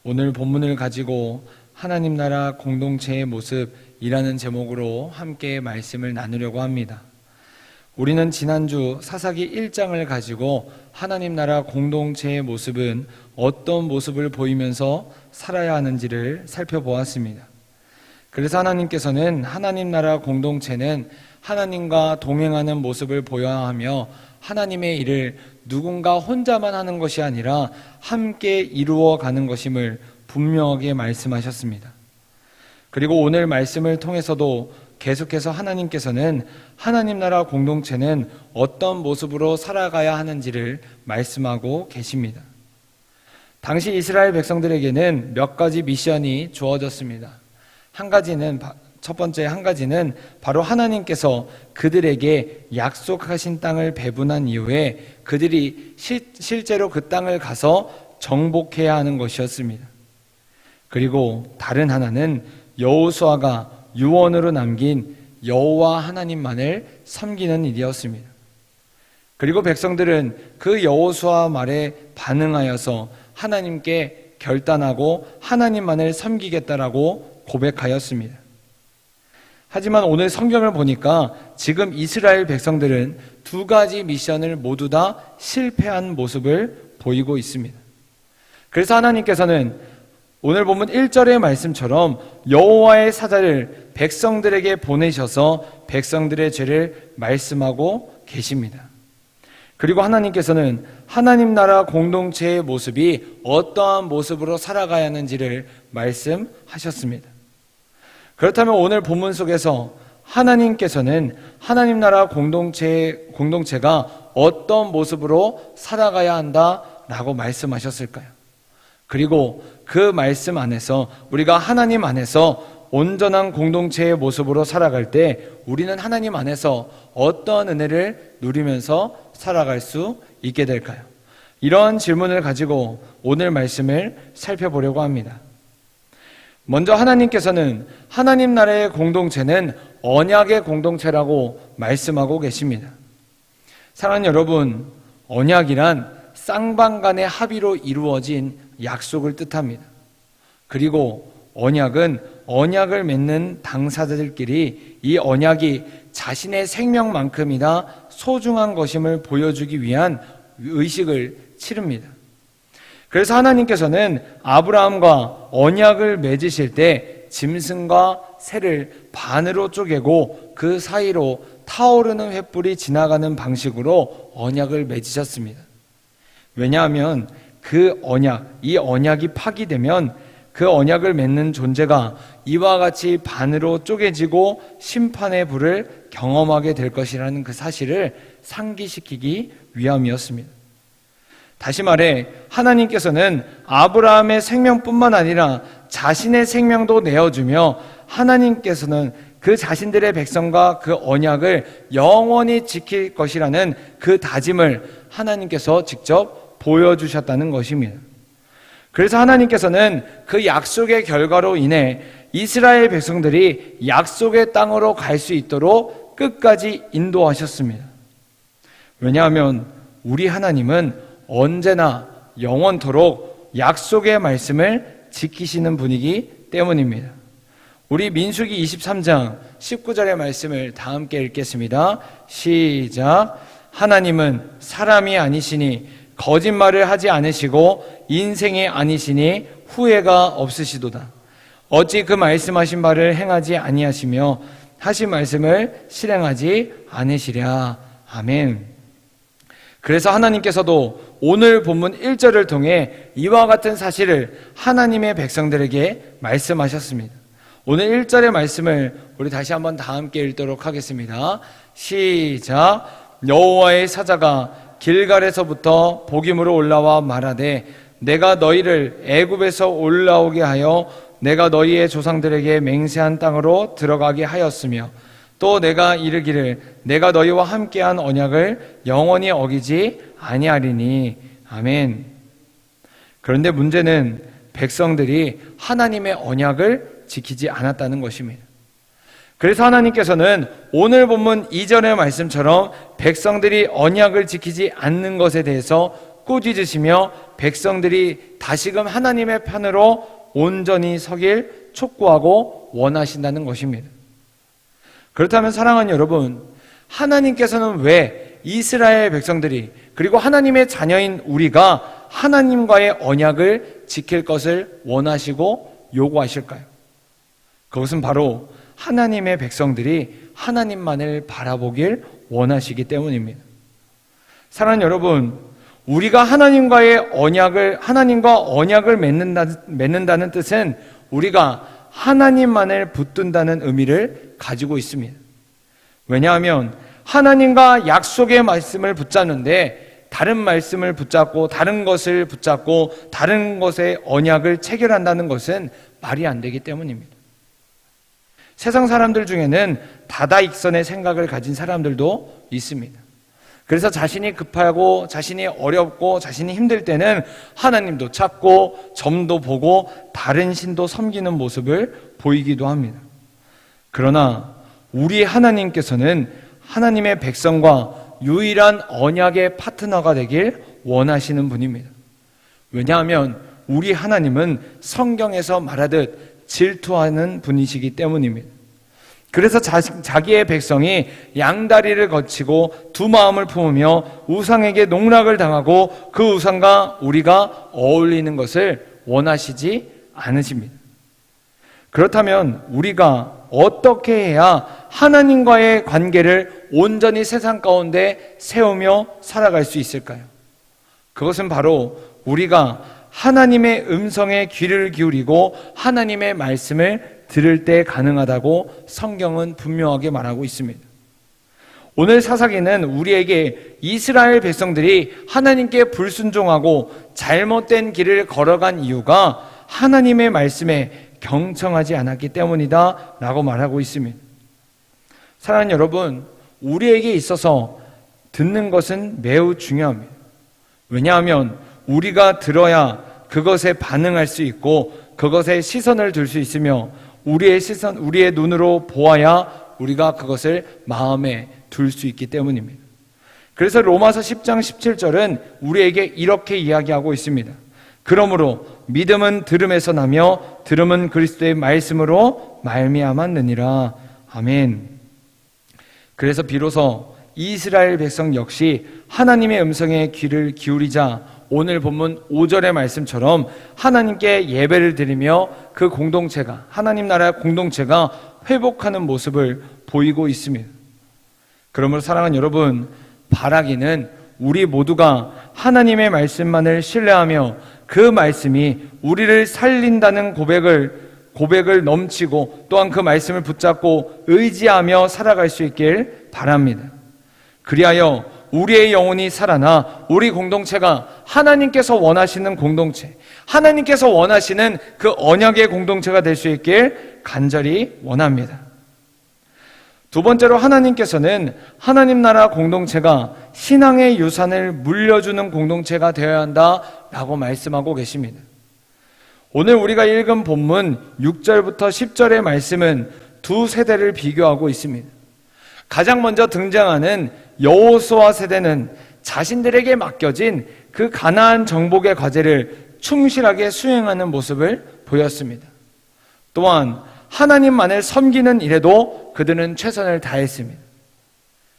오늘 본문을 가지고 하나님 나라 공동체의 모습이라는 제목으로 함께 말씀을 나누려고 합니다. 우리는 지난주 사사기 1장을 가지고 하나님 나라 공동체의 모습은 어떤 모습을 보이면서 살아야 하는지를 살펴보았습니다. 그래서 하나님께서는 하나님 나라 공동체는 하나님과 동행하는 모습을 보여야 하며 하나님의 일을 누군가 혼자만 하는 것이 아니라 함께 이루어가는 것임을 분명하게 말씀하셨습니다. 그리고 오늘 말씀을 통해서도 계속해서 하나님께서는 하나님 나라 공동체는 어떤 모습으로 살아가야 하는지를 말씀하고 계십니다. 당시 이스라엘 백성들에게는 몇 가지 미션이 주어졌습니다. 첫 번째 한 가지는 바로 하나님께서 그들에게 약속하신 땅을 배분한 이후에 그들이 실제로 그 땅을 가서 정복해야 하는 것이었습니다. 그리고 다른 하나는 여호수아가 유언으로 남긴 여호와 하나님만을 섬기는 일이었습니다. 그리고 백성들은 그 여호수아 말에 반응하여서 하나님께 결단하고 하나님만을 섬기겠다라고 고백하였습니다. 하지만 오늘 성경을 보니까 지금 이스라엘 백성들은 두 가지 미션을 모두 다 실패한 모습을 보이고 있습니다. 그래서 하나님께서는 오늘 본문 1절의 말씀처럼 여호와의 사자를 백성들에게 보내셔서 백성들의 죄를 말씀하고 계십니다. 그리고 하나님께서는 하나님 나라 공동체의 모습이 어떠한 모습으로 살아가야 하는지를 말씀하셨습니다. 그렇다면 오늘 본문 속에서 하나님께서는 하나님 나라 공동체가 어떤 모습으로 살아가야 한다라고 말씀하셨을까요? 그리고 그 말씀 안에서 우리가 하나님 안에서 온전한 공동체의 모습으로 살아갈 때 우리는 하나님 안에서 어떤 은혜를 누리면서 살아갈 수 있게 될까요? 이러한 질문을 가지고 오늘 말씀을 살펴보려고 합니다. 먼저 하나님께서는 하나님 나라의 공동체는 언약의 공동체라고 말씀하고 계십니다. 사랑하는 여러분, 언약이란 쌍방간의 합의로 이루어진 약속을 뜻합니다. 그리고 언약은 언약을 맺는 당사자들끼리 이 언약이 자신의 생명만큼이나 소중한 것임을 보여주기 위한 의식을 치릅니다. 그래서 하나님께서는 아브라함과 언약을 맺으실 때 짐승과 새를 반으로 쪼개고 그 사이로 타오르는 횃불이 지나가는 방식으로 언약을 맺으셨습니다. 왜냐하면 이 언약이 파기되면 그 언약을 맺는 존재가 이와 같이 반으로 쪼개지고 심판의 불을 경험하게 될 것이라는 그 사실을 상기시키기 위함이었습니다. 다시 말해 하나님께서는 아브라함의 생명뿐만 아니라 자신의 생명도 내어주며 하나님께서는 그 자신들의 백성과 그 언약을 영원히 지킬 것이라는 그 다짐을 하나님께서 직접 보여주셨다는 것입니다. 그래서 하나님께서는 그 약속의 결과로 인해 이스라엘 백성들이 약속의 땅으로 갈 수 있도록 끝까지 인도하셨습니다. 왜냐하면 우리 하나님은 언제나 영원토록 약속의 말씀을 지키시는 분이기 때문입니다. 우리 민수기 23장 19절의 말씀을 다 함께 읽겠습니다. 시작. 하나님은 사람이 아니시니 거짓말을 하지 않으시고 인생이 아니시니 후회가 없으시도다. 어찌 그 말씀하신 바를 행하지 아니하시며 하신 말씀을 실행하지 않으시랴. 아멘. 그래서 하나님께서도 오늘 본문 1절을 통해 이와 같은 사실을 하나님의 백성들에게 말씀하셨습니다. 오늘 1절의 말씀을 우리 다시 한번 다 함께 읽도록 하겠습니다. 시작. 여호와의 사자가 길갈에서부터 복임으로 올라와 말하되 내가 너희를 애굽에서 올라오게 하여 내가 너희의 조상들에게 맹세한 땅으로 들어가게 하였으며 또 내가 이르기를 내가 너희와 함께한 언약을 영원히 어기지 아니하리니. 아멘. 그런데 문제는 백성들이 하나님의 언약을 지키지 않았다는 것입니다. 그래서 하나님께서는 오늘 본문 2절의 말씀처럼 백성들이 언약을 지키지 않는 것에 대해서 꾸짖으시며 백성들이 다시금 하나님의 편으로 온전히 서길 촉구하고 원하신다는 것입니다. 그렇다면 사랑하는 여러분, 하나님께서는 왜 이스라엘 백성들이 그리고 하나님의 자녀인 우리가 하나님과의 언약을 지킬 것을 원하시고 요구하실까요? 그것은 바로 하나님의 백성들이 하나님만을 바라보길 원하시기 때문입니다. 사랑하는 여러분, 우리가 하나님과 언약을 맺는다는 뜻은 우리가 하나님만을 붙든다는 의미를 가지고 있습니다. 왜냐하면 하나님과 약속의 말씀을 붙잡는데 다른 말씀을 붙잡고 다른 것을 붙잡고 다른 것의 언약을 체결한다는 것은 말이 안 되기 때문입니다. 세상 사람들 중에는 다다익선의 생각을 가진 사람들도 있습니다. 그래서 자신이 급하고 자신이 어렵고 자신이 힘들 때는 하나님도 찾고 점도 보고 다른 신도 섬기는 모습을 보이기도 합니다. 그러나 우리 하나님께서는 하나님의 백성과 유일한 언약의 파트너가 되길 원하시는 분입니다. 왜냐하면 우리 하나님은 성경에서 말하듯 질투하는 분이시기 때문입니다. 그래서 자기의 백성이 양다리를 거치고 두 마음을 품으며 우상에게 농락을 당하고 그 우상과 우리가 어울리는 것을 원하시지 않으십니다. 그렇다면 우리가 어떻게 해야 하나님과의 관계를 온전히 세상 가운데 세우며 살아갈 수 있을까요? 그것은 바로 우리가 하나님의 음성에 귀를 기울이고 하나님의 말씀을 들을 때 가능하다고 성경은 분명하게 말하고 있습니다. 오늘 사사기는 우리에게 이스라엘 백성들이 하나님께 불순종하고 잘못된 길을 걸어간 이유가 하나님의 말씀에 경청하지 않았기 때문이다 라고 말하고 있습니다. 사랑하는 여러분, 우리에게 있어서 듣는 것은 매우 중요합니다. 왜냐하면 우리가 들어야 그것에 반응할 수 있고 그것에 시선을 둘 수 있으며 우리의 눈으로 보아야 우리가 그것을 마음에 둘 수 있기 때문입니다. 그래서 로마서 10장 17절은 우리에게 이렇게 이야기하고 있습니다. 그러므로 믿음은 들음에서 나며 들음은 그리스도의 말씀으로 말미암았느니라. 아멘. 그래서 비로소 이스라엘 백성 역시 하나님의 음성에 귀를 기울이자 오늘 본문 5절의 말씀처럼 하나님께 예배를 드리며 그 공동체가, 하나님 나라의 공동체가 회복하는 모습을 보이고 있습니다. 그러므로 사랑하는 여러분, 바라기는 우리 모두가 하나님의 말씀만을 신뢰하며 그 말씀이 우리를 살린다는 고백을 넘치고 또한 그 말씀을 붙잡고 의지하며 살아갈 수 있길 바랍니다. 그리하여 우리의 영혼이 살아나 우리 공동체가 하나님께서 원하시는 공동체, 하나님께서 원하시는 그 언약의 공동체가 될 수 있길 간절히 원합니다. 두 번째로 하나님께서는 하나님 나라 공동체가 신앙의 유산을 물려주는 공동체가 되어야 한다라고 말씀하고 계십니다. 오늘 우리가 읽은 본문 6절부터 10절의 말씀은 두 세대를 비교하고 있습니다. 가장 먼저 등장하는 여호수아 세대는 자신들에게 맡겨진 그 가나안 정복의 과제를 충실하게 수행하는 모습을 보였습니다. 또한 하나님만을 섬기는 일에도 그들은 최선을 다했습니다.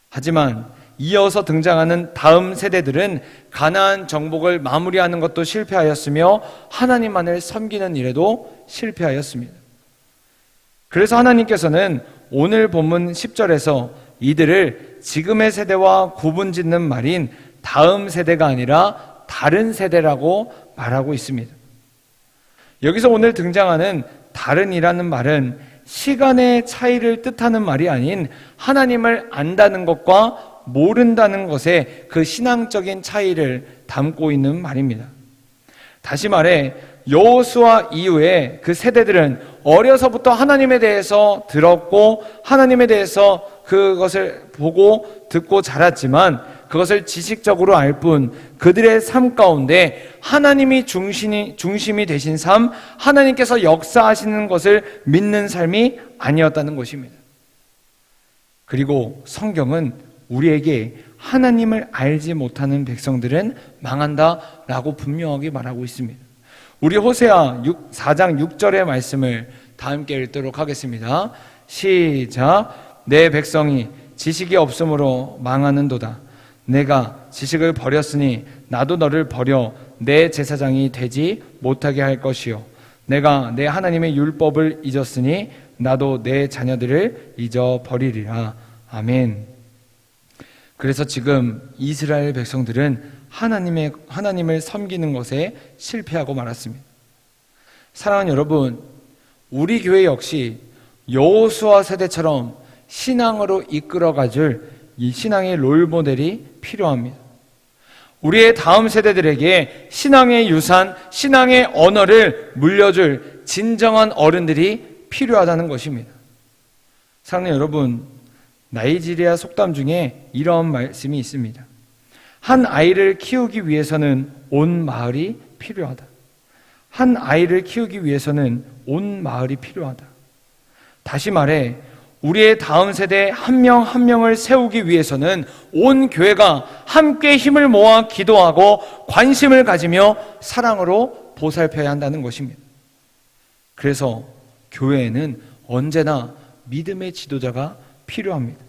하지만 이어서 등장하는 다음 세대들은 가나안 정복을 마무리하는 것도 실패하였으며 하나님만을 섬기는 일에도 실패하였습니다. 그래서 하나님께서는 오늘 본문 10절에서 이들을 지금의 세대와 구분짓는 말인 다음 세대가 아니라 다른 세대라고 말하고 있습니다. 여기서 오늘 등장하는 다른이라는 말은 시간의 차이를 뜻하는 말이 아닌 하나님을 안다는 것과 모른다는 것의 그 신앙적인 차이를 담고 있는 말입니다. 다시 말해 여호수아 이후에 그 세대들은 어려서부터 하나님에 대해서 들었고 하나님에 대해서 그것을 보고 듣고 자랐지만 그것을 지식적으로 알 뿐 그들의 삶 가운데 하나님이 중심이 되신 삶, 하나님께서 역사하시는 것을 믿는 삶이 아니었다는 것입니다. 그리고 성경은 우리에게 하나님을 알지 못하는 백성들은 망한다라고 분명하게 말하고 있습니다. 우리 호세아 4장 6절의 말씀을 다 함께 읽도록 하겠습니다. 시작. 내 백성이 지식이 없으므로 망하는도다. 내가 지식을 버렸으니 나도 너를 버려 내 제사장이 되지 못하게 할 것이요, 내가 내 하나님의 율법을 잊었으니 나도 내 자녀들을 잊어버리리라. 아멘. 그래서 지금 이스라엘 백성들은 하나님을 섬기는 것에 실패하고 말았습니다. 사랑하는 여러분, 우리 교회 역시 여호수아 세대처럼 신앙으로 이끌어가줄 이 신앙의 롤모델이 필요합니다. 우리의 다음 세대들에게 신앙의 유산, 신앙의 언어를 물려줄 진정한 어른들이 필요하다는 것입니다. 사랑하는 여러분, 나이지리아 속담 중에 이런 말씀이 있습니다. 한 아이를 키우기 위해서는 온 마을이 필요하다. 한 아이를 키우기 위해서는 온 마을이 필요하다. 다시 말해, 우리의 다음 세대 한 명 한 명을 세우기 위해서는 온 교회가 함께 힘을 모아 기도하고 관심을 가지며 사랑으로 보살펴야 한다는 것입니다. 그래서 교회에는 언제나 믿음의 지도자가 필요합니다.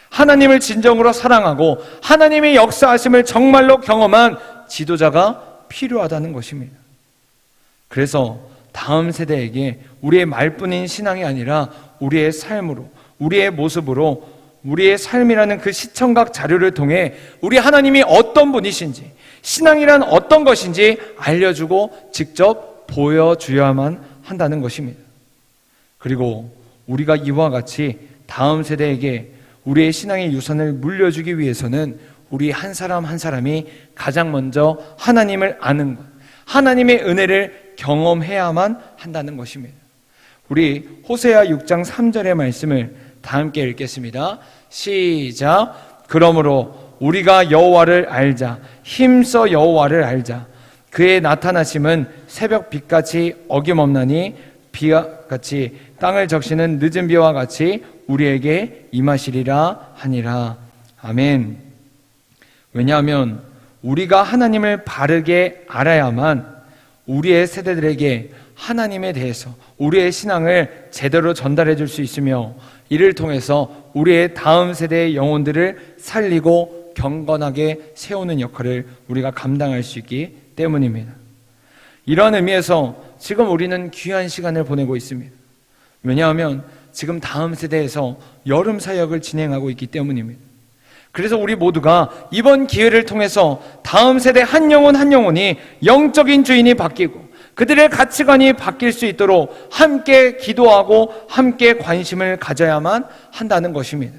하나님을 진정으로 사랑하고 하나님의 역사하심을 정말로 경험한 지도자가 필요하다는 것입니다. 그래서 다음 세대에게 우리의 말뿐인 신앙이 아니라 우리의 삶으로, 우리의 모습으로, 우리의 삶이라는 그 시청각 자료를 통해 우리 하나님이 어떤 분이신지, 신앙이란 어떤 것인지 알려주고 직접 보여주어야만 한다는 것입니다. 그리고 우리가 이와 같이 다음 세대에게 우리의 신앙의 유산을 물려주기 위해서는 우리 한 사람 한 사람이 가장 먼저 하나님을 아는 것, 하나님의 은혜를 경험해야만 한다는 것입니다. 우리 호세아 6장 3절의 말씀을 다 함께 읽겠습니다. 시작. 그러므로 우리가 여호와를 알자. 힘써 여호와를 알자. 그의 나타나심은 새벽 빛같이 어김없나니 비같이 땅을 적시는 늦은 비와 같이 우리에게 임하시리라 하니라. 아멘. 왜냐하면 우리가 하나님을 바르게 알아야만 우리의 세대들에게 하나님에 대해서 우리의 신앙을 제대로 전달해 줄 수 있으며, 이를 통해서 우리의 다음 세대의 영혼들을 살리고 경건하게 세우는 역할을 우리가 감당할 수 있기 때문입니다. 이러한 의미에서 지금 우리는 귀한 시간을 보내고 있습니다. 왜냐하면 지금 다음 세대에서 여름 사역을 진행하고 있기 때문입니다. 그래서 우리 모두가 이번 기회를 통해서 다음 세대 한 영혼 한 영혼이 영적인 주인이 바뀌고 그들의 가치관이 바뀔 수 있도록 함께 기도하고 함께 관심을 가져야만 한다는 것입니다.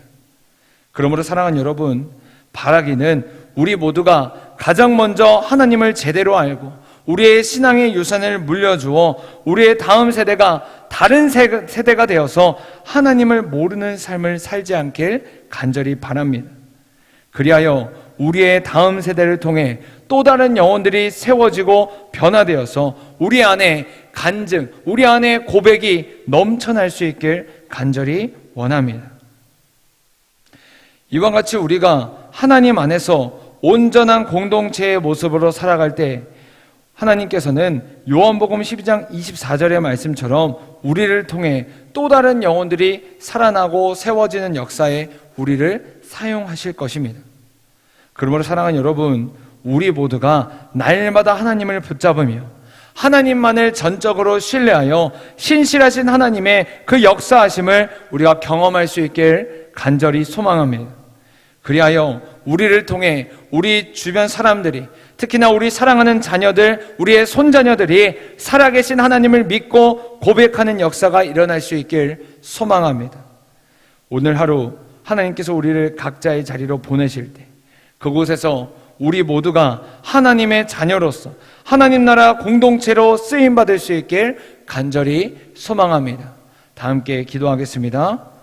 그러므로 사랑하는 여러분, 바라기는 우리 모두가 가장 먼저 하나님을 제대로 알고 우리의 신앙의 유산을 물려주어 우리의 다음 세대가 다른 세대가 되어서 하나님을 모르는 삶을 살지 않길 간절히 바랍니다. 그리하여 우리의 다음 세대를 통해 또 다른 영혼들이 세워지고 변화되어서 우리 안에 간증, 우리 안에 고백이 넘쳐날 수 있길 간절히 원합니다. 이와 같이 우리가 하나님 안에서 온전한 공동체의 모습으로 살아갈 때 하나님께서는 요한복음 12장 24절의 말씀처럼 우리를 통해 또 다른 영혼들이 살아나고 세워지는 역사에 우리를 사용하실 것입니다. 그러므로 사랑하는 여러분, 우리 모두가 날마다 하나님을 붙잡으며 하나님만을 전적으로 신뢰하여 신실하신 하나님의 그 역사하심을 우리가 경험할 수 있길 간절히 소망합니다. 그리하여 우리를 통해 우리 주변 사람들이, 특히나 우리 사랑하는 자녀들, 우리의 손자녀들이 살아계신 하나님을 믿고 고백하는 역사가 일어날 수 있길 소망합니다. 오늘 하루 하나님께서 우리를 각자의 자리로 보내실 때 그곳에서 우리 모두가 하나님의 자녀로서 하나님 나라 공동체로 쓰임받을 수 있길 간절히 소망합니다. 다 함께 기도하겠습니다.